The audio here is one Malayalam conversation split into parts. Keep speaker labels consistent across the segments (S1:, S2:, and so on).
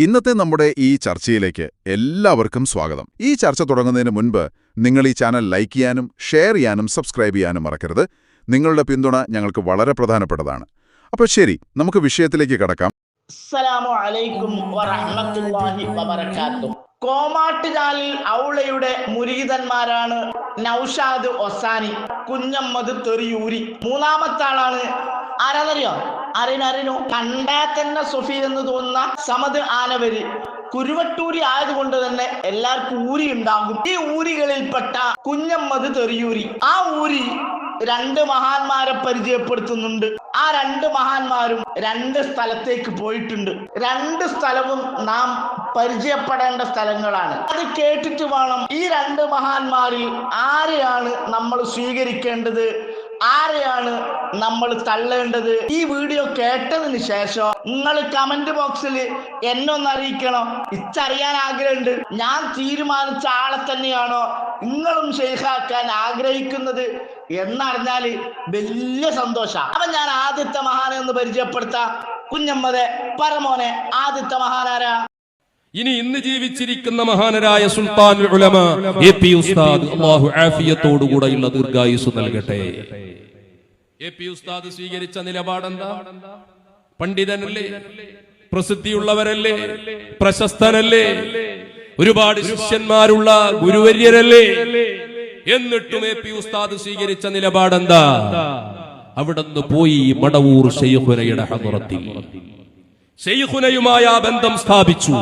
S1: ഇന്നത്തെ നമ്മുടെ ഈ ചർച്ചയിലേക്ക് എല്ലാവർക്കും സ്വാഗതം. ഈ ചർച്ച തുടങ്ങുന്നതിന് മുൻപ് നിങ്ങൾ ഈ ചാനൽ ലൈക്ക് ചെയ്യാനും ഷെയർ ചെയ്യാനും സബ്സ്ക്രൈബ് ചെയ്യാനും മറക്കരുത്. നിങ്ങളുടെ പിന്തുണ ഞങ്ങൾക്ക് വളരെ പ്രധാനപ്പെട്ടതാണ്. അപ്പോൾ ശരി, നമുക്ക് വിഷയത്തിലേക്ക് കടക്കാം.
S2: അസ്സലാമു അലൈക്കും വറഹ്മത്തുള്ളാഹി വബറകാതുഹു. കോമാട്ടുചാലിൽ ഔളയുടെ മുരീദന്മാരാണ് നൗഷാദ് ഒസാനി, കുഞ്ഞമ്മദ് തെറിയൂരി. മൂന്നാമത്തെ ആളാണ് ആരാന്നറിയോ? അറിയണു കണ്ടാ തന്നെ സുഫി എന്ന് തോന്നുന്ന സമദ് ആനവരി. കുരുവട്ടൂരി ആയതുകൊണ്ട് തന്നെ എല്ലാവർക്കും ഊരി ഉണ്ടാകും. ഈ ഊരികളിൽപ്പെട്ട കുഞ്ഞമ്മദ് തെറിയൂരി. ആ ഊരി രണ്ട് മഹാന്മാരെ പരിചയപ്പെടുത്തുന്നുണ്ട്. ആ രണ്ട് മഹാന്മാരും രണ്ട് സ്ഥലത്തേക്ക് പോയിട്ടുണ്ട്. രണ്ട് സ്ഥലവും നാം പരിചയപ്പെടേണ്ട സ്ഥലങ്ങളാണ്. അത് കേട്ടിട്ട് വേണം ഈ രണ്ട് മഹാന്മാരിൽ ആരെയാണ് നമ്മൾ സ്വീകരിക്കേണ്ടത്, ആരെയാണ് നമ്മൾ തള്ളേണ്ടത്. ഈ വീഡിയോ കേട്ടതിന് ശേഷം നിങ്ങൾ കമന്റ് ബോക്സിൽ എന്നെ ഒന്ന് അറിയിക്കണം. ഇച്ചറിയാൻ ആഗ്രഹമുണ്ട്, ഞാൻ തീരുമാനിച്ച ആളെ തന്നെയാണോ നിങ്ങളും ഷെയ്ഖാക്കാൻ ആഗ്രഹിക്കുന്നത് എന്നറിഞ്ഞാല് വലിയ സന്തോഷാ. അപ്പൊ ഞാൻ ആദ്യത്തെ മഹാനെ ഒന്ന് പരിചയപ്പെടുത്താം. കുഞ്ഞമ്മദെ പറമോനെ, ആദ്യത്തെ മഹാനാരാ?
S3: ഇന്ന് ജീവിച്ചിരിക്കുന്ന മഹാനരായ സുൽത്താനുൽ ഉലമ എ.പി. ഉസ്താദ്, അല്ലാഹു ആഫിയത്തോടുകൂടെയുള്ള ദീർഘായുസ് നൽകട്ടെ. എ.പി. ഉസ്താദ് സ്വീകരിച്ച നിലപാടെന്താ? പണ്ഡിതനല്ലേ, പ്രസിദ്ധിയുള്ളവരല്ലേ, പ്രശസ്തനല്ലേ, ഒരുപാട് ശിഷ്യന്മാരുള്ള ഗുരുവര്യരല്ലേ. എന്നിട്ടും എ.പി. ഉസ്താദ് സ്വീകരിച്ച നിലപാടെന്താ? അവിടുന്ന് പോയി മടവൂർ ശൈഖുനയുടെ ഹദ്റത്തിൽ ശൈഖുനയുമായ ബന്ധം സ്ഥാപിച്ചു.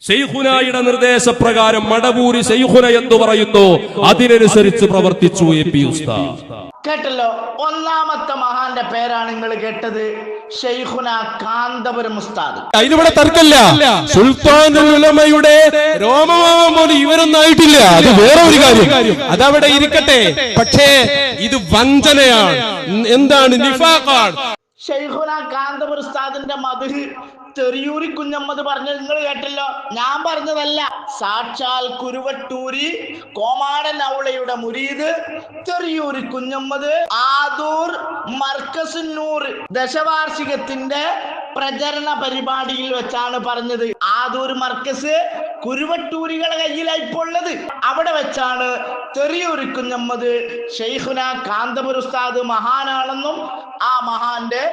S3: ശൈഖുനായുടെ നിർദ്ദേശപ്രകാരം മടവൂരി ശൈഖുന എന്ന് പറയുന്നു, അതിനനുസരിച്ച് പ്രവർത്തിച്ചു എ.പി. ഉസ്താദ്.
S2: കേട്ടല്ലോ, ഒന്നാമത്തെ മഹാന്റെ പേരാണ് നിങ്ങൾ കേട്ടത്, ശൈഖുന കാന്തപുരം ഉസ്താദ്.
S4: അതിനിവിടെ തർക്കമില്ല. സുൽത്താനുൽ ഉലമയുടെ രോമമാവാൻ പോലും ഇവരൊന്നും ആയിട്ടില്ല. അത് വേറെ ഒരു കാര്യം, അതവിടെ ഇരിക്കട്ടെ. പക്ഷേ ഇത് വഞ്ചനയാണ്. എന്താണ്? നിഫാഖാണ്.
S2: ശൈഖുന കാന്തപുരം ഉസ്താദിന്റെ മദ്ഹ് തെറിയൂരി കുഞ്ഞമ്മദ് പറഞ്ഞത് നിങ്ങൾ കേട്ടല്ലോ, ഞാൻ പറഞ്ഞതല്ല. സാക്ഷാൽ കുരുവട്ടൂരി കോമാടൻ ഔളയുടെ മുരീദ് തെറിയൂരി കുഞ്ഞമ്മദ് ആദൂർ മർക്കസുന്നൂർ ദശവാർഷികത്തിന്റെ പ്രചരണ പരിപാടിയിൽ വെച്ചാണ് പറഞ്ഞത്. ആദൂർ മർക്കസ് കുരുവട്ടൂരികളുടെ കയ്യിലായി ഇപ്പോൾ ഉള്ളത്. അവിടെ വെച്ചാണ് തെറിയൂരി കുഞ്ഞമ്മദ് ശൈഖുന കാന്തപുരം ഉസ്താദ് മഹാനാണെന്നും ആ മഹാന്റെ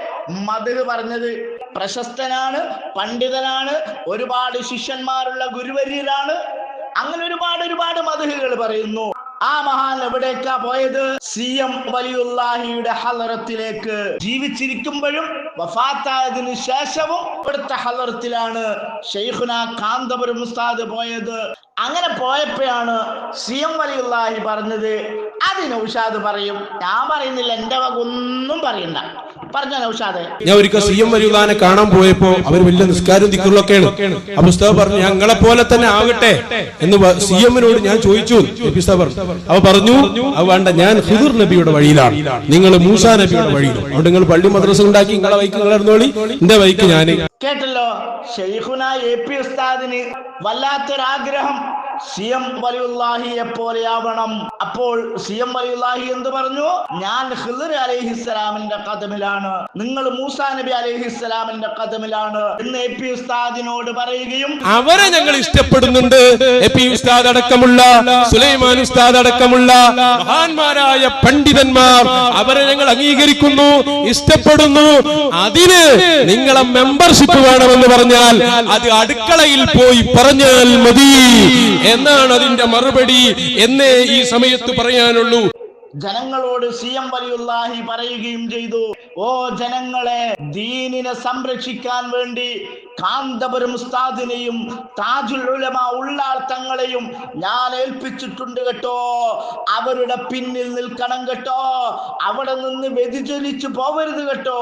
S2: മദ്ഹ് പറഞ്ഞത്. പ്രശസ്തനാണ്, പണ്ഡിതനാണ്, ഒരുപാട് ശിഷ്യന്മാരുള്ള ഗുരുവര്യരാണ്. അങ്ങനെ ഒരുപാട് മദ്ഹുകൾ പറയുന്നു. ആ മഹാൻ എവിടേക്കാ പോയത്? സി.എം. വലിയുല്ലാഹിയുടെ ഹളറത്തിലേക്ക്. ജീവിച്ചിരിക്കുമ്പോഴും വഫാത്തായതിനു ശേഷവും ഇവിടുത്തെ ഹളറത്തിലാണ് ശൈഖുന കാന്തപുരം ഉസ്താദ് പോയത്. അങ്ങനെ പോയപ്പോഴാണ് സി.എം. വലിയുല്ലാഹി പറഞ്ഞത്, അത് നൗഷാദ് പറയും, ഞാൻ പറയുന്നില്ല, എന്റെ വക ഒന്നും പറയണ്ട. പറഞ്ഞ നൗഷാദ്.
S4: ഞാൻ ഒരിക്കൽ സി.എം. വലിയുല്ലാഹിനെ കാണാൻ പോയപ്പോ അവർ വലിയ നിസ്കാരം ദിക്റുകളൊക്കെയാണ്. അപ്പൊ ഉസ്താദ് പറഞ്ഞു, ഞങ്ങളെ പോലെ തന്നെ ആകട്ടെ എന്ന് സി.എമ്മിനോട് ഞാൻ ചോദിച്ചു. ഉസ്താദ് പറഞ്ഞു, അവ പറഞ്ഞു, അത് വേണ്ട, ഞാൻ ഖിദിർ നബിയുടെ വഴിയിലാണ്, നിങ്ങൾ മൂസാ നബിയുടെ വഴിയിലാണ്. അതുകൊണ്ട് നിങ്ങൾ പള്ളി മദ്രസ ഉണ്ടാക്കി നിങ്ങളെ വൈക്ക് നിങ്ങളറിഞ്ഞോളി, എന്റെ വൈക്ക് ഞാൻ.
S2: കേട്ടല്ലോ, ശൈഖുന എ.പി. ഉസ്താദിന് വല്ലാത്തൊരാഗ്രഹം സി.എം. വലിയുല്ലാഹിയെ പോലെയാവണം. അപ്പോൾ സി.എം. വലിയുല്ലാഹി എന്ത് പറഞ്ഞു? ഞാൻ ഖിദിർ അലൈഹിസ്സലാമിന്റെ ഖദമിലാണ്, നിങ്ങൾ മൂസാ നബി അലൈഹിസ്സലാമിന്റെ ഖദമിലാണ് എന്ന് എ.പി. ഉസ്താദിനോട് പറയുകയും
S4: അവരെ ഞങ്ങൾ ഇഷ്ടപ്പെടുന്നുണ്ട്. എ.പി. ഉസ്താദ് അടക്കമുള്ള, സുലൈമാൻ ഉസ്താദ് അടക്കമുള്ള മഹാന്മാരായ പണ്ഡിതന്മാർ, അവരെ ഞങ്ങൾ അംഗീകരിക്കുന്നു, ഇഷ്ടപ്പെടുന്നു. അതിന് നിങ്ങളെ മെമ്പർഷിപ്പ് വേണമെന്ന് പറഞ്ഞാൽ അത് അടുക്കളയിൽ പോയി പറഞ്ഞാൽ മതി എന്നാണ് അതിന്റെ മറുപടി എന്നേ ഈ സമയത്ത് പറയാനുള്ളൂ.
S2: ജനങ്ങളോട് സി.എം. വലിയുല്ലാഹി പറയുകയും ചെയ്തു, ഓ ജനങ്ങളെ, ദീനിനെ സംരക്ഷിക്കാൻ വേണ്ടി കാന്തപുരം ഉസ്താദിനെയും താജുൽ ഉലമ ഉള്ളാൾ തങ്ങളെയും ഞാൻ ഏൽപ്പിച്ചിട്ടുണ്ട് കേട്ടോ. അവരുടെ പിന്നിൽ നിൽക്കണം കേട്ടോ, അവിടെ നിന്ന് വ്യതിചലിച്ചു പോവരുത് കേട്ടോ.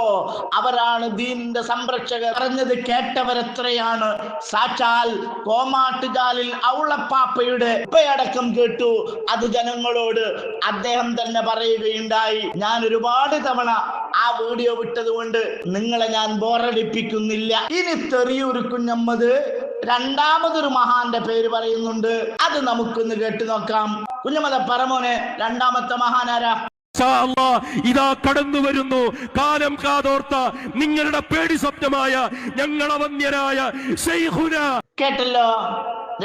S2: അവരാണ് ദീനിന്റെ സംരക്ഷകർ. പറഞ്ഞത് കേട്ടവരെത്രയാണ്? സാക്ഷാൽ കോമാട്ടുചാലിൽ ഔളപ്പാപ്പയുടെ ഉപ്പയടക്കം കേട്ടു. അത് ജനങ്ങളോട് അദ്ദേഹം തന്നെ പറയുകയുണ്ടായി. ഞാൻ ഒരുപാട് തവണ ആ വീഡിയോ വിട്ടത് കൊണ്ട് നിങ്ങളെ ഞാൻ ബോറടിപ്പിക്കുന്നില്ല. ഇനി തെറിയൂരി കുഞ്ഞമ്മദ് രണ്ടാമതൊരു മഹാന്റെ പേര് പറയുന്നുണ്ട്, അത് നമുക്കൊന്ന് കേട്ടു നോക്കാം. കുഞ്ഞമ്മദ് പറമോനെ, രണ്ടാമത്തെ മഹാനാരാ?
S3: ഇതാ കടന്നു വരുന്നു കാലം കാതോർത്ത നിങ്ങളുടെ പേടി സ്വപ്നമായ ഞങ്ങളവന്യരായ ശൈഖുന.
S2: കേട്ടല്ലോ,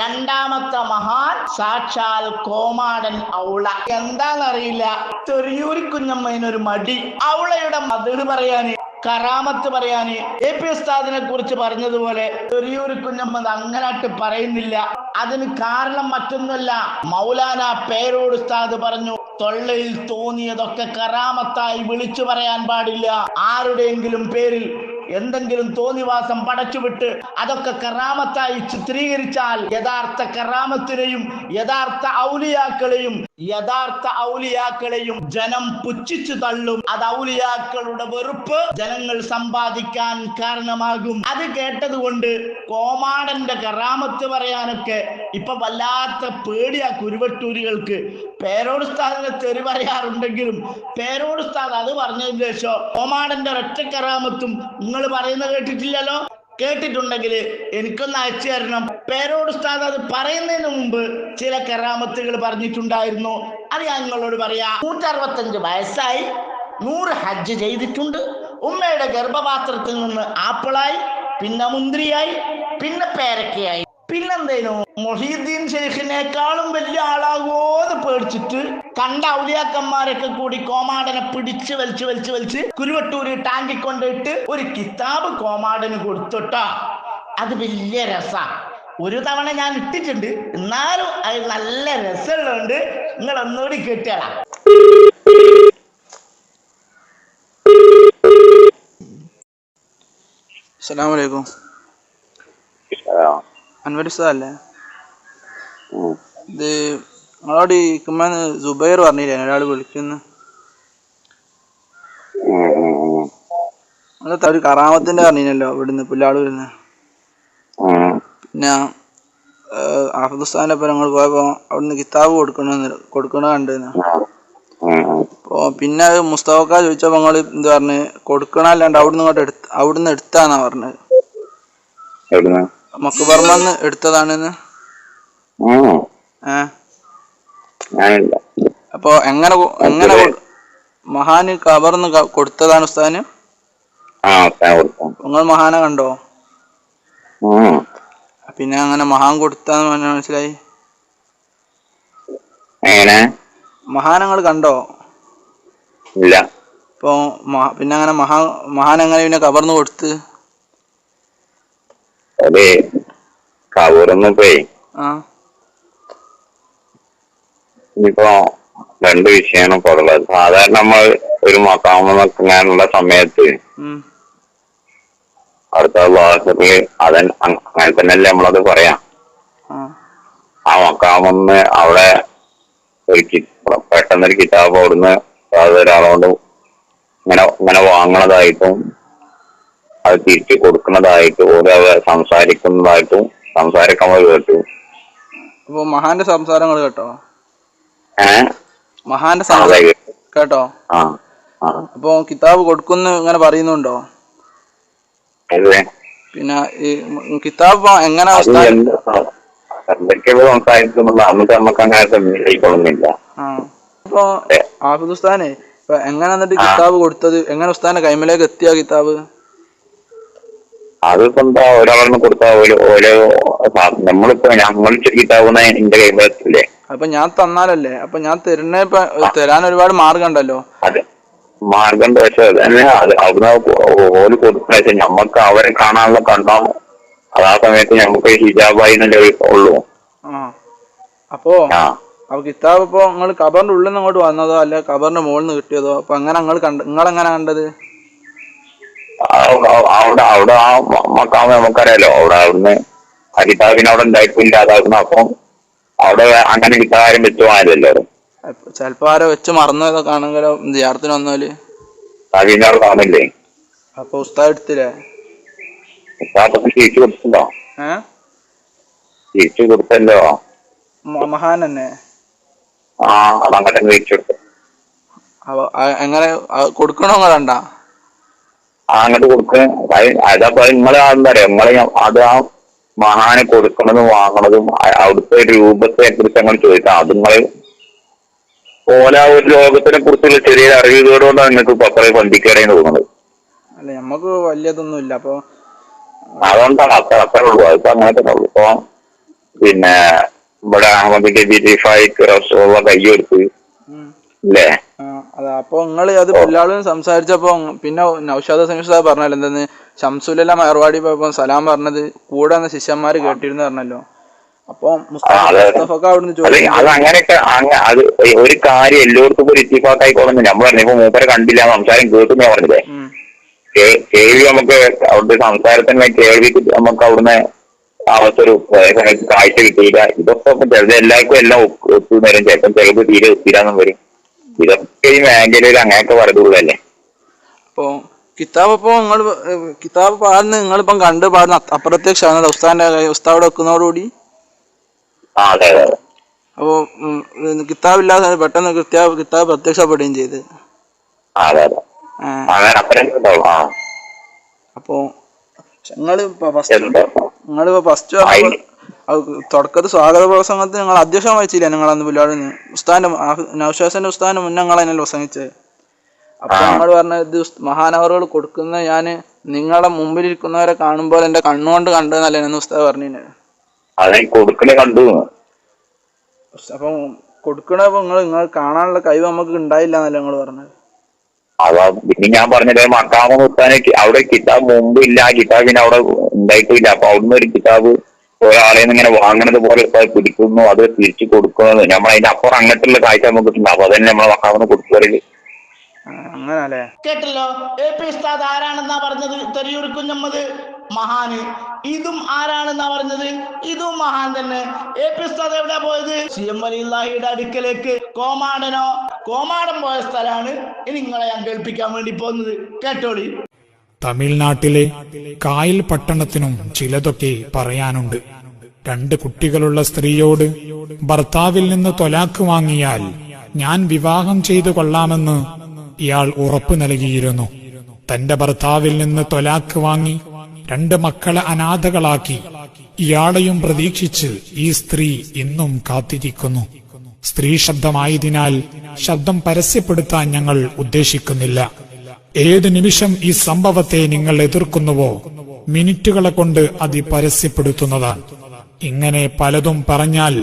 S2: രണ്ടാമത്തെ മഹാൻ സാക്ഷാൽ കോമാടൻ ഔള. എന്താന്നറിയില്ല, തെറിയൂരി കുഞ്ഞമ്മേനൊരു മടി. ഔളയുടെ മതിൽ പറയാന്, കറാമത്ത് പറയാന് AP ഉസ്താദിനെ കുറിച്ച് പറഞ്ഞതുപോലെ തെറിയൂരി കുഞ്ഞമ്മ അങ്ങനായിട്ട് പറയുന്നില്ല. അതിന് കാരണം മറ്റൊന്നുമല്ല, മൗലാന പേരോട് ഉസ്താദ് പറഞ്ഞു, തൊള്ളയിൽ തോന്നിയതൊക്കെ കറാമത്തായി വിളിച്ചു പറയാൻ പാടില്ല. ആരുടെയെങ്കിലും പേരിൽ എന്തെങ്കിലും തോന്നിവാസം പടച്ചുവിട്ട് അതൊക്കെ കറാമത്തായി ചിത്രീകരിച്ചാൽ യഥാർത്ഥ കറാമത്തിനെയും യഥാർത്ഥ ഔലിയാക്കളെയും ജനം പുച്ഛിച്ചു തള്ളും. അത് ഔലിയാക്കളുടെ വെറുപ്പ് ജനങ്ങൾ സമ്പാദിക്കാൻ കാരണമാകും. അത് കേട്ടതുകൊണ്ട് കോമാടന്റെ കറാമത്ത് പറയാനൊക്കെ ഇപ്പൊ വല്ലാത്ത പേടിയാ കുരുവട്ടൂരികൾക്ക്. പേരോട് ഉസ്താദിനെ തെറി പറയാറുണ്ടെങ്കിലും പേരോട് ഉസ്താദ് അത് പറഞ്ഞതിന് ശേഷം കോമാടന്റെ ഒരൊറ്റ കറാമത്തും നിങ്ങൾ പറയുന്നത് കേട്ടിട്ടില്ലല്ലോ. കേട്ടിട്ടുണ്ടെങ്കിൽ എനിക്കൊന്ന് അയച്ചു തരണം. പേരോട് ഉസ്താദ് അത് പറയുന്നതിന് മുമ്പ് ചില കറാമത്തുകൾ പറഞ്ഞിട്ടുണ്ടായിരുന്നു. അത് ഞാൻ നിങ്ങളോട് പറയാ. 165 വയസ്സായി, 100 ഹജ്ജ് ചെയ്തിട്ടുണ്ട്. ഉമ്മയുടെ ഗർഭപാത്രത്തിൽ നിന്ന് ആപ്പിളായി, പിന്നെ മുന്തിരിയായി, പിന്നെ പേരക്കയായി. പിന്നെന്തേനു, മൊഹീദ്ദീൻ ഷെയ്ഖിനേക്കാളും വലിയ ആളാകുമോന്ന് പേടിച്ചിട്ട് കണ്ട ഔലിയാക്കന്മാരൊക്കെ കൂടി കോമാടനെ പിടിച്ച് വലിച്ച് കുരുവട്ടൂര് ടാങ്കി കൊണ്ടിട്ട് ഒരു കിതാബ് കോമാടന് കൊടുത്തിട്ടാ. അത് വലിയ രസാ. ഒരു തവണ ഞാൻ ഇട്ടിട്ടുണ്ട്, എന്നാലും അത് നല്ല രസമുള്ളതുകൊണ്ട് നിങ്ങൾ ഒന്നുകൂടി കേട്ടാ.
S5: അസ്സലാമു അലൈക്കും. അൻവർ ഉസ്താദല്ലേ? ഇത് നിങ്ങളോട് ഇക്കുമ്മന്ന് സുബൈർ പറഞ്ഞില്ലേ ഒരാൾ വിളിക്കുന്നു? നിങ്ങൾ ഒരു കറാമത്തിന്റെ പറഞ്ഞില്ലല്ലോ ഇവിടുന്ന് പുല്ലാളൂരിന്ന്. പിന്നെ ആഫിദ് ഉസ്താദിന്റെ ഒപ്പം ഞങ്ങൾ പോയപ്പോ അവിടുന്ന് കിതാബ് കൊടുക്കണ കണ്ടിരുന്നു. അപ്പൊ പിന്നെ മുസ്തഫക്ക ചോദിച്ചപ്പോ നിങ്ങൾ എന്ത് പറഞ്ഞ് കൊടുക്കണല്ലാണ്ട് അവിടുന്ന് എടുത്താന്നാ പറഞ്ഞത്. മക്കുബർമന്ന് എടുത്തതാണെന്ന്. അപ്പൊ എങ്ങനെ മഹാന് കബർന്ന് കൊടുത്തതാണ് ഉസ്താദിന്? നിങ്ങൾ മഹാനെ കണ്ടോ? പിന്നെ അങ്ങനെ മഹാൻ കൊടുത്താന്ന് മനസ്സിലായി? മഹാനങ്ങൾ കണ്ടോ?
S6: ഇല്ല.
S5: അപ്പൊ പിന്നെ അങ്ങനെ മഹാൻ എങ്ങനെ പിന്നെ കബർന്ന് കൊടുത്ത്?
S6: അതെ, കബറിന്ന് പോയി. ഇനിയിപ്പോ 2 വിഷയമാണ് ഇപ്പൊ ഉള്ളത്. സാധാരണ നമ്മൾ ഒരു മക്കാമ നിൽക്കാനുള്ള സമയത്ത് അടുത്ത ക്ലാസ്സില് അങ്ങനെ തന്നെയല്ലേ നമ്മളത് പറയാം. ആ മക്കാമെന്ന് അവിടെ പെട്ടെന്നൊരു കിതാബ് അവിടുന്ന് ഒരാളോട് ഇങ്ങനെ വാങ്ങണതായിട്ടും അത് തിരിച്ചു കൊടുക്കുന്നതായിട്ടും ഓരോ സംസാരിക്കുന്നതായിട്ടും സംസാരിക്കാൻ കേട്ടു.
S5: അപ്പൊ മഹാന്റെ സംസാരങ്ങൾ കേട്ടോ? മഹാന്റെ കേട്ടോ? അപ്പൊ കിതാബ് കൊടുക്കുന്ന ഇങ്ങനെ പറയുന്നുണ്ടോ? പിന്നെ ഈ കിതാബ് എങ്ങനെ
S6: എന്തൊക്കെയോ സംസാരിക്കുന്നുണ്ട്, നമുക്ക് അങ്ങനെ.
S5: ഇപ്പൊ ആഫിദ് ഉസ്താനെ ഇപ്പൊ എങ്ങനെ എന്നിട്ട് കിതാബ് കൊടുത്തത്? എങ്ങനെ ഉസ്താന്റെ കൈമലേക്ക് എത്തിയ കിതാബ്?
S6: അതിപ്പോ എന്താ, ഒരാളിന് കൊടുത്താ ഓരോ നമ്മളിപ്പോ ഞങ്ങൾ കിതാബ് എന്റെ കൈമലെത്തില്ലേ.
S5: അപ്പൊ ഞാൻ തന്നാലല്ലേ? അപ്പൊ ഞാൻ തരാൻ ഒരുപാട് മാർഗം ഉണ്ടല്ലോ.
S6: അതെ, മാർഗം ഉണ്ട്. പക്ഷെ അതന്നെ അവിടുന്ന് ഓല് കൊടുക്കുന്ന ഞമ്മക്ക് അവരെ കാണാനുള്ള കണ്ടാവും. അത് ആ സമയത്ത് ഞമ്മക്ക് ഹിജാബായിന്നല്ലേ ഉള്ളൂ.
S5: അപ്പൊ കിതാബ് ഇപ്പൊ നിങ്ങൾ കബറിന്റെ ഉള്ളിൽ നിന്ന് അങ്ങോട്ട് വന്നതോ അല്ലെ കബറിന്റെ മുകളിൽ നിന്ന് കിട്ടിയതോ? അപ്പൊ എങ്ങനെ നിങ്ങളെങ്ങനെ കണ്ടത്?
S6: അവിടെ ആ മക്കാമ നമുക്കറിയാലോ. അവിടുന്ന് ആ കിതാബിന് അവിടെ ഉണ്ടായിട്ടില്ല. അതായിരുന്നു. അപ്പം അവിടെ അങ്ങനെ കിതാബാരും വെച്ചു പോകാനല്ലോ.
S5: ചെലപ്പോ ആരോ വെച്ച് മറന്നതൊക്കെ ആണെങ്കിലോ ജിയാറത്തിന് വന്നാല്
S6: അവിടെ കാണില്ലേ.
S5: അപ്പൊ ഉസ്താദ് എടുത്തില്ലേ?
S6: ഉസ്താദൊക്കെ തിരിച്ചു കൊടുത്തല്ലോ. തിരിച്ചു കൊടുത്തല്ലോ.
S5: മഹാൻ തന്നെ.
S6: അതങ്ങനെ തിരിച്ചു കൊടുത്തു.
S5: എങ്ങനെ കൊടുക്കണോ? കണ്ട
S6: അങ്ങോട്ട് കൊടുക്ക. അതപ്പോ നിങ്ങളെ എന്താ പറയാ, നിങ്ങളെ അത് ആ മഹാന് കൊടുക്കണതും വാങ്ങണതും അവിടുത്തെ രൂപത്തെ കുറിച്ച് അങ്ങനെ ചോദിക്കാം. അത് നിങ്ങള് ഓല ഒരു ലോകത്തിനെ കുറിച്ചുള്ള ചെറിയൊരു അറിവുകളോണ്ടാണ് നിങ്ങൾക്ക് ഇപ്പൊ അത്രയും ബന്ധിക്കേടേന്ന് തോന്നുന്നത്.
S5: അല്ല നമ്മക്ക് വലിയതൊന്നും ഇല്ല. അപ്പൊ
S6: അതുകൊണ്ടാണ് അത്രേ ഉള്ളൂ. അതിപ്പോ അങ്ങനെ തന്നെ ഉള്ളൂ. ഇപ്പൊ പിന്നെ ഇവിടെ അഹമ്മദിന്റെ ബിരിഫായിക്ക് റസൂള്ള കയ്യെടുത്ത് അല്ലേ?
S5: അതാ അപ്പൊ നിങ്ങള് അത് പുല്ലാളും സംസാരിച്ചപ്പോ പിന്നെ നൗഷാദ് സമീഷ പറഞ്ഞല്ലോ എന്തെന്ന് ഷംസുല മറുപടി പോയപ്പോ സലാം പറഞ്ഞത് കൂടെ വന്ന ശിഷ്യന്മാര് കേട്ടിരുന്നു പറഞ്ഞല്ലോ. അപ്പൊ മുസ്തഫക്ക് അവിടുന്ന് ചോദിച്ചു
S6: അത് അങ്ങനെയൊക്കെ അത് ഒരു കാര്യം എല്ലായിടത്തും ഒരു ഇത്തിഫാക്കായിക്കോളുന്നു. നമ്മൾ പറഞ്ഞു ഇപ്പൊ മൂപ്പരെ കണ്ടില്ല, സംസാരം കേട്ടു ഞാൻ പറഞ്ഞില്ലേ. കേൾവി നമുക്ക് അവിടുത്തെ സംസാരത്തിന് കേൾവിക്ക് നമുക്ക് അവിടുന്ന് അവസരം കാഴ്ച കിട്ടിയില്ല. ഇതൊക്കെ ചിലത് എല്ലാവർക്കും എല്ലാം ഒത്തുനേരം, ചിലപ്പം ചിലത് തീരെ ഒത്തിരാന്നും വരും. ഇതൊക്കെ ഈ മേഖലയിൽ അങ്ങനെയൊക്കെ പറയുള്ളൂ.
S5: അപ്പൊ കിതാബ് ഇപ്പൊ കിതാബ് പാടുന്ന നിങ്ങളിപ്പം കണ്ട് പാടുന്ന അപ്രത്യക്ഷമാണ് ഉസ്താവിടെ വെക്കുന്നതോടുകൂടി.
S6: അതെ അതെ.
S5: അപ്പൊ കിതാബില്ലാതെ പെട്ടെന്ന് കിതാബ് പ്രത്യക്ഷപ്പെടുകയും ചെയ്ത്.
S6: അതെ അതെ.
S5: അപ്പൊ നിങ്ങളിപ്പോ ഫസ്റ്റ് തുടക്കത്തിൽ സ്വാഗത പ്രസംഗത്തിൽ നിങ്ങൾ അധ്യക്ഷം വഹിച്ചില്ല. നിങ്ങളന്ന് പുല്ലാടിന് ഉസ്താന്റെ നൗഷാദിന്റെ ഉസ്താദിന്റെ മുന്നേ നിങ്ങളതിനല്ലേ പ്രസംഗിച്ചത്. അപ്പൊ നിങ്ങൾ പറഞ്ഞത് മഹാനവറുകൾ കൊടുക്കുന്ന ഞാന് നിങ്ങളെ മുമ്പിലിരിക്കുന്നവരെ കാണുമ്പോൾ എന്റെ കണ്ണുകൊണ്ട് കണ്ടെന്നല്ലേ എന്ന് ഉസ്താദ് പറഞ്ഞില്ലേ. അപ്പൊ കൊടുക്കണപ്പോ നിങ്ങൾ കാണാനുള്ള കഴിവ് നമുക്ക് ഉണ്ടായില്ല എന്നല്ലേ നിങ്ങൾ പറഞ്ഞത്.
S6: അതാ പിന്നെ ഞാൻ പറഞ്ഞത് മക്കാമ മുത്താനെ അവിടെ കിതാബ് മുമ്പ് ഇല്ല, ആ കിതാബ് പിന്നെ അവിടെ ഉണ്ടായിട്ടില്ല. അപ്പൊ അവിടുന്ന് ഒരു കിതാബ് ഒരാളെ ഇങ്ങനെ വാങ്ങണത് പോലെ പിടിക്കുന്നു, അത് തിരിച്ചു കൊടുക്കുന്നത്. നമ്മൾ അതിന്റെ അപ്പുറം അങ്ങനത്തുള്ള കാഴ്ച നമുക്ക് കിട്ടുന്നുണ്ട്. അപ്പൊ അതന്നെ നമ്മളെ മക്കാമന്ന് കൊടുക്കുകയല്ലേ.
S5: അങ്ങനല്ലേ?
S2: കേട്ടല്ലോ. AP ഉസ്താദ് ആരാണെന്നാ പറഞ്ഞത്? തെരിയൂർ കുഞ്ഞമ്മദ് മഹാന്. ഇതും ആരാണെന്നാ പറഞ്ഞത്? ഇതും മഹാൻ തന്നെ. AP ഉസ്താദ് എവിടെയാ പോയത്? CM വലിയുള്ളാഹിയുടെ അടുക്കലേക്ക്. കോമാടൻ പോയ സ്ഥലമാണ് ഇനി നിങ്ങളെ ഞാൻ കേൾപ്പിക്കാൻ വേണ്ടി പോകുന്നത്. കേട്ടോളി.
S7: തമിഴ്നാട്ടിലെ കായൽ പട്ടണത്തിനും ചിലതൊക്കെ പറയാനുണ്ട്. 2 കുട്ടികളുള്ള സ്ത്രീയോട് ഭർത്താവിൽ നിന്ന് തൊലാക്ക് വാങ്ങിയാൽ ഞാൻ വിവാഹം ചെയ്തു കൊള്ളാമെന്ന് ഇയാൾ ഉറപ്പു നൽകിയിരുന്നു. തന്റെ ഭർത്താവിൽ നിന്ന് തൊലാക്ക് വാങ്ങി 2 മക്കളെ അനാഥകളാക്കി ഇയാളെയും പ്രതീക്ഷിച്ച് ഈ സ്ത്രീ ഇന്നും കാത്തിരിക്കുന്നു. സ്ത്രീ ശബ്ദമായതിനാൽ ശബ്ദം പരസ്യപ്പെടുത്താൻ ഞങ്ങൾ ഉദ്ദേശിക്കുന്നില്ല. ഏത് നിമിഷം ഈ സംഭവത്തെ നിങ്ങൾ എതിർക്കുന്നുവോ മിനിറ്റുകളെ കൊണ്ട് അത് പരസ്യപ്പെടുത്തുന്നതാണ്. ഇങ്ങനെ പലതും പറഞ്ഞാൽ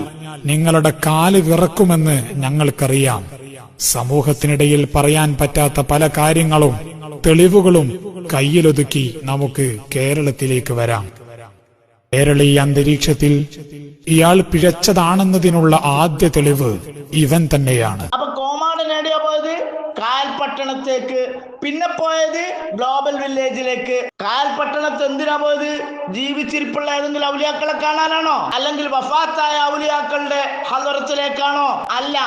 S7: നിങ്ങളുടെ കാല് വിറക്കുമെന്ന് ഞങ്ങൾക്കറിയാം. സമൂഹത്തിനിടയിൽ പറയാൻ പറ്റാത്ത പല കാര്യങ്ങളും തെളിവുകളും കയ്യിലൊതുക്കി നമുക്ക് കേരളത്തിലേക്ക് വരാം. കേരളീയ അന്തരീക്ഷത്തിൽ ഇയാൾ പിഴച്ചതാണെന്നതിനുള്ള ആദ്യ തെളിവ് ഇവൻ തന്നെയാണ്.
S2: അപ്പൊ കോമാടൻ എവിടെയാ പോയത്? കായൽപട്ടണത്തേക്ക്. പിന്നെ പോയത് ഗ്ലോബൽ വില്ലേജിലേക്ക്. കായൽപട്ടണത്ത് എന്തിനാ പോയത്? ജീവിച്ചിരിപ്പുള്ള ഏതെങ്കിലും ഔലിയാക്കളെ കാണാനാണോ? അല്ലെങ്കിൽ വഫാത്തായ ഔലിയാക്കളുടെ ഹലറത്തിലേക്കാണോ? അല്ല.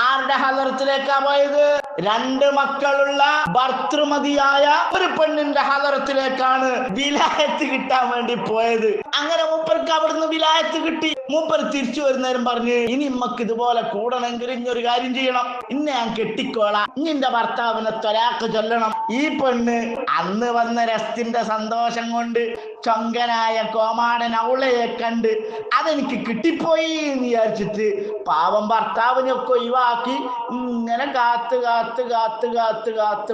S2: ആരുടെ ഹലറത്തിലേക്കാ പോയത്? 2 മക്കളുള്ള ഭർത്തൃമതിയായ ഒരു പെണ്ണിന്റെ ഹലറത്തിലേക്കാണ് വിലായത്ത് കിട്ടാൻ വേണ്ടി പോയത്. അങ്ങനെ മൂപ്പർക്ക് അവിടുന്ന് വിലായത്ത് കിട്ടി. മൂപ്പർ തിരിച്ചു വരുന്നേരം പറഞ്ഞ് ഇനി ഇമ്മക്ക് ഇതുപോലെ കൂടണമെങ്കിൽ ഇഞ്ഞൊരു കാര്യം ചെയ്യണം. ഇന്നെ ഞാൻ കെട്ടിക്കോളാം, ഇന്നിന്റെ ഭർത്താവിനെ തൊലാക്ക് ചൊല്ലണം. ഈ പെണ്ണ് അന്ന് വന്ന രസത്തിന്റെ സന്തോഷം കൊണ്ട് ചൊങ്കനായ കോമാടൻ അവളയെ കണ്ട് അതെനിക്ക് കിട്ടിപ്പോയി എന്ന് വിചാരിച്ചിട്ട് പാവം ഭർത്താവിനൊക്കെ ഒഴിവാക്കി ഇങ്ങനെ കാത്ത്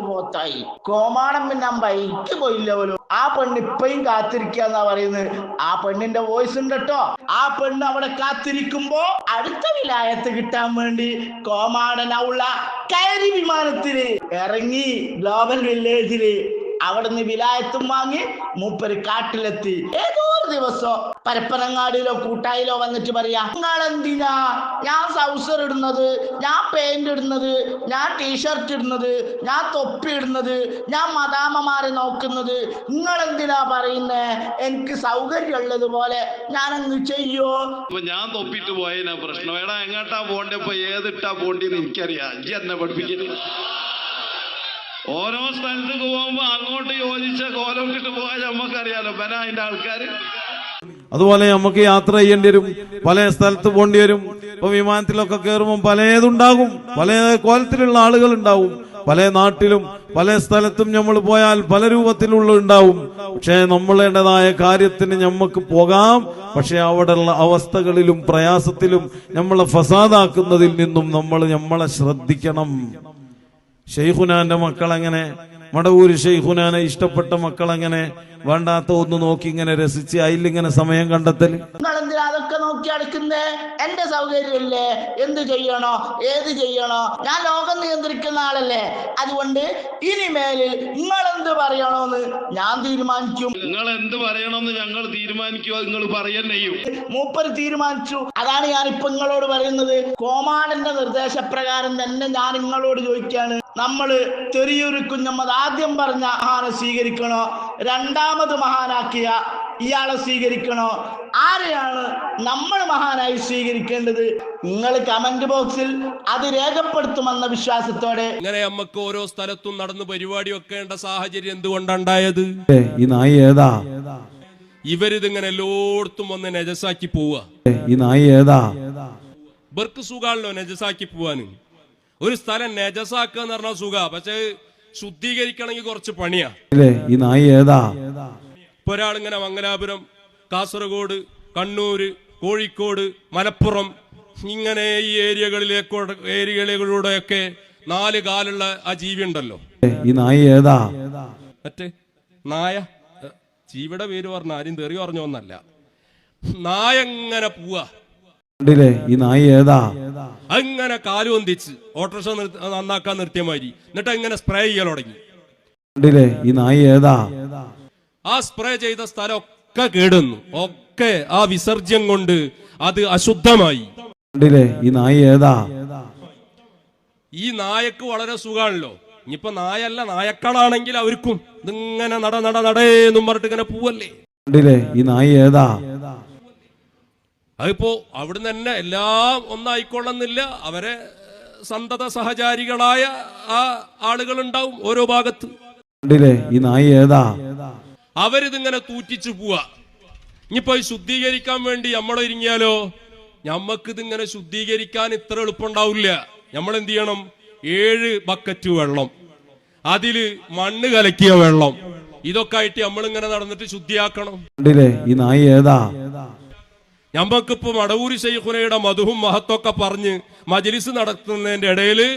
S2: പോത്തായി. കോമാടൻ പിന്നെ ബൈക്ക് പോയില്ല പോലും. ആ പെണ്ണ് ഇപ്പയും കാത്തിരിക്കാന്നാ പറയുന്നത്. ആ പെണ്ണിന്റെ വോയിസ് ഉണ്ട് കേട്ടോ. ആ പെണ്ണ് അവിടെ കാത്തിരിക്കുമ്പോ അടുത്ത വിലായത്ത് കിട്ടാൻ വേണ്ടി കോമാടൻ അവള കയറി വിമാനത്തില് ഇറങ്ങി ഗ്ലോബൽ വില്ലേജില്. അവിടുന്ന് വിലായത്തും വാങ്ങി മൂപ്പര് കാട്ടിലെത്തി. ഏതോ ഒരു ദിവസം പരപ്പനങ്ങാടിയിലോ കൂട്ടായിലോ വന്നിട്ട് പറയാ, നിങ്ങളെന്തിനാ ഞാൻ സൗസർ ഇടുന്നത്, ഞാൻ പാന്റ് ഇടുന്നത്, ഞാൻ ടീഷർട്ട് ഇടുന്നത്, ഞാൻ തൊപ്പി ഇടുന്നത്, ഞാൻ മദാമമാരെ നോക്കുന്നത്, നിങ്ങളെന്തിനാ പറയുന്നേ? എനിക്ക് സൗകര്യമുള്ളത് പോലെ ഞാനങ്ങ് ചെയ്യോ?
S8: ഞാൻ തൊപ്പിട്ട് പോയതിനാ പ്രശ്നം. എടാ എങ്ങോട്ടാ പോണ്ടപ്പോ ഏതിട്ടാ പോണ്ടെന്ന് എനിക്കറിയാം. ഇജ്ജ് എന്നെ പഠിപ്പിക്കല്. ഓരോ സ്ഥലത്തേക്ക് പോകുമ്പോ അങ്ങോട്ട് യോജിച്ച കോലോട്ടിട്ട് പോയാൽ നമ്മക്കറിയാലോ ബന അതിന്റെ ആൾക്കാര്.
S9: അതുപോലെ നമുക്ക് യാത്ര ചെയ്യേണ്ടി വരും, പല സ്ഥലത്ത് പോകേണ്ടി വരും. ഇപ്പൊ വിമാനത്തിലൊക്കെ കയറുമ്പോൾ പലതുണ്ടാകും, പല കോലത്തിലുള്ള ആളുകൾ ഉണ്ടാവും. പല നാട്ടിലും പല സ്ഥലത്തും നമ്മൾ പോയാൽ പല രൂപത്തിലുള്ള ഉണ്ടാവും. പക്ഷേ നമ്മളേണ്ടതായ കാര്യത്തിന് നമുക്ക് പോകാം. പക്ഷെ അവിടെയുള്ള അവസ്ഥകളിലും പ്രയാസത്തിലും നമ്മളെ ഫസാദാക്കുന്നതിൽ നിന്നും നമ്മളെ ശ്രദ്ധിക്കണം. ഷെയ്ഖുനാന്റെ മക്കളെങ്ങനെ, മടവൂര് ഷെയ്ഖുനാനെ ഇഷ്ടപ്പെട്ട മക്കളെങ്ങനെ വേണ്ടാത്ത ഒന്ന് നോക്കി ഇങ്ങനെ രസിച്ച് അതിലിങ്ങനെ സമയം കണ്ടെത്തൽ.
S2: നിങ്ങളെന്തിനാ അതൊക്കെ നോക്കി അടക്കുന്നേ? എന്റെ സൗകര്യമല്ലേ, എന്ത് ചെയ്യണോ ഏത് ചെയ്യണോ? ഞാൻ ലോകം നിയന്ത്രിക്കുന്ന ആളല്ലേ. അതുകൊണ്ട് ഇനിമേലിൽ നിങ്ങൾ എന്ത് പറയണോന്ന് ഞാൻ തീരുമാനിക്കും.
S8: നിങ്ങൾ എന്ത് പറയണമെന്ന് ഞങ്ങൾ തീരുമാനിക്കുക, നിങ്ങൾ പറയന്നെയും.
S2: മൂപ്പര് തീരുമാനിച്ചു. അതാണ് ഞാനിപ്പോ നിങ്ങളോട് പറയുന്നത്. കോമാടന്റെ നിർദ്ദേശപ്രകാരം തന്നെ ഞാൻ നിങ്ങളോട് ചോദിക്കാണ്. നമ്മള് ചെറിയൊരു കുഞ്ഞമ്മദ് ആദ്യം പറഞ്ഞ മഹാനെ സ്വീകരിക്കണോ, രണ്ടാമത് മഹാനാക്കിയ ഇയാളെ സ്വീകരിക്കണോ? ആരെയാണ് നമ്മൾ മഹാനായി സ്വീകരിക്കേണ്ടത്? നിങ്ങൾ കമന്റ് ബോക്സിൽ അത് രേഖപ്പെടുത്തുമെന്ന വിശ്വാസത്തോടെ.
S3: ഇങ്ങനെ നമുക്ക് ഓരോ സ്ഥലത്തും നടന്ന് പരിപാടി വെക്കേണ്ട സാഹചര്യം എന്തുകൊണ്ടുണ്ടായത്?
S9: ഈ നായി ഏതാ?
S3: ഇവരിതിങ്ങനെ എല്ലായിടത്തും വന്ന് നജസാക്കി പോവുക.
S9: ഈ നായി ഏതാ?
S3: ഇവർക്ക് സുഖാണല്ലോ നജസാക്കി പോവാന്. ഒരു സ്ഥലം നജസാക്കുക എന്ന് പറഞ്ഞാൽ സുഖ, പക്ഷെ ശുദ്ധീകരിക്കണമെങ്കിൽ കുറച്ച് പണിയാ.
S9: ഈ നായി ഏതാ?
S3: ഇപ്പൊ ഒരാളിങ്ങനെ മംഗലാപുരം, കാസർഗോഡ്, കണ്ണൂര്, കോഴിക്കോട്, മലപ്പുറം ഇങ്ങനെ ഈ ഏരിയകളിലൂടെയൊക്കെ 4 കാലുള്ള ആ ജീവി ഉണ്ടല്ലോ.
S9: ഈ നായി ഏതാ?
S3: മറ്റേ നായ, ജീവിയുടെ പേര് പറഞ്ഞ ആരും തെറി പറഞ്ഞോന്നല്ല, നായ എങ്ങനെ പോവാ.
S9: ഈ നായി ഏതാ?
S3: അങ്ങനെ കാലുവന്തിച്ച് ഓട്ടോറിക്ഷ നന്നാക്കാൻ നിർത്തിയ മാതിരി എന്നിട്ട് അങ്ങനെ സ്പ്രേ ചെയ്യാൻ തുടങ്ങി.
S9: ഈ നായി ഏതാ?
S3: ആ സ്പ്രേ ചെയ്ത സ്ഥലമൊക്കെ കേടുന്നു, ഒക്കെ ആ വിസർജ്യം കൊണ്ട് അത് അശുദ്ധമായി.
S9: ഈ നായി ഏതാ?
S3: ഈ നായക്ക് വളരെ സുഖാണല്ലോ. ഇനിയിപ്പോ നായല്ല നായക്കളാണെങ്കിൽ അവർക്കും ഇതിങ്ങനെ നടേന്നും പറഞ്ഞിട്ട് ഇങ്ങനെ പോവല്ലേ.
S9: ഈ നായി ഏതാ?
S3: അതിപ്പോ അവിടുന്ന് തന്നെ എല്ലാം ഒന്നായിക്കൊള്ളുന്നില്ല. അവരെ സന്തത സഹചാരികളായ ആ ആളുകൾ ഉണ്ടാവും ഓരോ ഭാഗത്ത്.
S9: ഈ നായി ഏതാ?
S3: അവരിതിങ്ങനെ തൂറ്റിച്ചു പോവാ. ഇനിയിപ്പോ ശുദ്ധീകരിക്കാൻ വേണ്ടി നമ്മളൊരുങ്ങിയാലോ, ഞമ്മക്കിതിങ്ങനെ ശുദ്ധീകരിക്കാൻ ഇത്ര എളുപ്പമുണ്ടാവില്ല. നമ്മൾ എന്ത് ചെയ്യണം? 7 ബക്കറ്റ് വെള്ളം, അതില് മണ്ണ് കലക്കിയ വെള്ളം, ഇതൊക്കെ ആയിട്ട് നമ്മളിങ്ങനെ നടന്നിട്ട് ശുദ്ധിയാക്കണം.
S9: ഈ നായി ഏതാ?
S3: ഞമ്മക്കിപ്പോ മടവൂരി ശൈഖുനയുടെ മധുഹും മഹത്വമൊക്കെ പറഞ്ഞ് മജ്ലിസ് നടത്തുന്നതിന്റെ ഇടയില്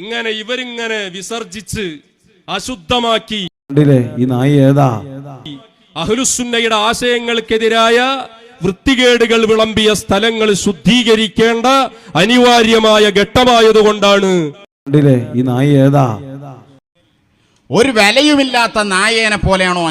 S3: ഇങ്ങനെ ഇവരിങ്ങനെ വിസർജിച്ച് അശുദ്ധമാക്കി
S9: ഈ നായി ഏതാ?
S3: അഹ്ലുസുന്നയുടെ ആശയങ്ങൾക്കെതിരായ വൃത്തികേടുകൾ വിളമ്പിയ സ്ഥലങ്ങൾ ശുദ്ധീകരിക്കേണ്ട അനിവാര്യമായ ഘട്ടമായതുകൊണ്ടാണ്.
S9: ഈ നായി ഏതാ?
S10: ഒരു വിലയുമില്ലാത്ത നായേനെ പോലെയാണോ?